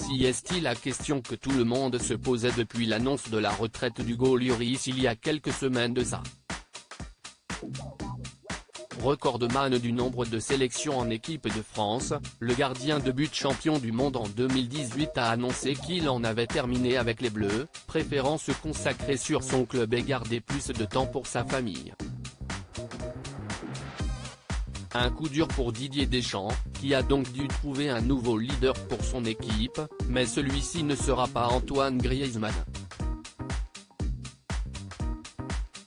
Si est la question que tout le monde se posait depuis l'annonce de la retraite d'Hugo Lloris il y a quelques semaines de ça. Recordman du nombre de sélections en équipe de France, le gardien de but champion du monde en 2018 a annoncé qu'il en avait terminé avec les Bleus, préférant se consacrer sur son club et garder plus de temps pour sa famille. Un coup dur pour Didier Deschamps, qui a donc dû trouver un nouveau leader pour son équipe, mais celui-ci ne sera pas Antoine Griezmann.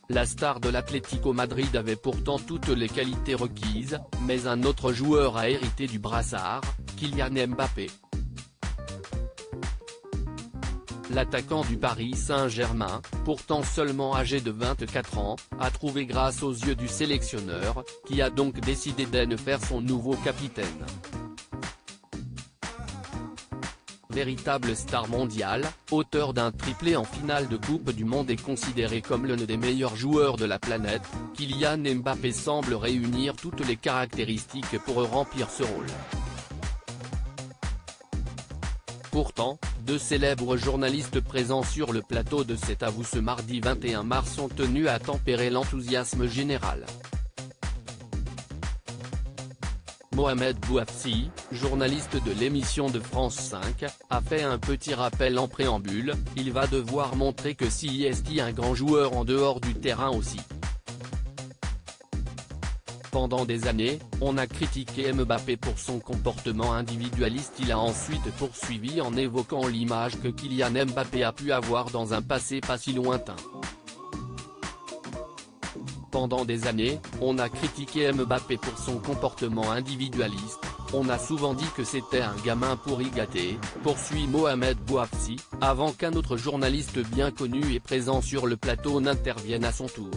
La star de l'Atlético Madrid avait pourtant toutes les qualités requises, mais un autre joueur a hérité du brassard, Kylian Mbappé. L'attaquant du Paris Saint-Germain, pourtant seulement âgé de 24 ans, a trouvé grâce aux yeux du sélectionneur, qui a donc décidé d'en faire son nouveau capitaine. Véritable star mondiale, auteur d'un triplé en finale de Coupe du Monde et considéré comme l'un des meilleurs joueurs de la planète, Kylian Mbappé semble réunir toutes les caractéristiques pour remplir ce rôle. Pourtant, deux célèbres journalistes présents sur le plateau de C'est à vous ce mardi 21 mars ont tenu à tempérer l'enthousiasme général. Mohamed Bouafsi, journaliste de l'émission de France 5, a fait un petit rappel en préambule, il va devoir montrer que si est un grand joueur en dehors du terrain aussi. Pendant des années, on a critiqué Mbappé pour son comportement individualiste. Il a ensuite poursuivi en évoquant l'image que Kylian Mbappé a pu avoir dans un passé pas si lointain. Pendant des années, on a critiqué Mbappé pour son comportement individualiste, on a souvent dit que c'était un gamin pourri gâté, poursuit Mohamed Bouafsi, avant qu'un autre journaliste bien connu et présent sur le plateau n'intervienne à son tour.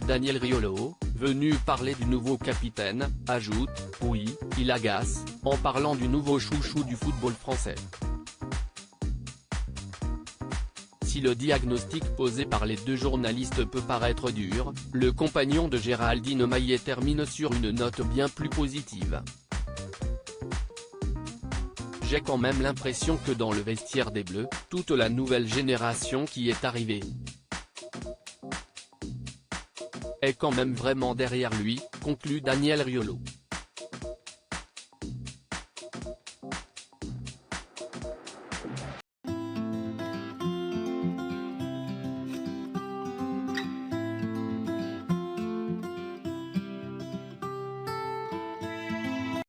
Daniel Riolo, venu parler du nouveau capitaine, ajoute « Oui, il agace », en parlant du nouveau chouchou du football français. Si le diagnostic posé par les deux journalistes peut paraître dur, le compagnon de Géraldine Maillet termine sur une note bien plus positive. J'ai quand même l'impression que dans le vestiaire des Bleus, toute la nouvelle génération qui est arrivée est quand même vraiment derrière lui, conclut Daniel Riolo.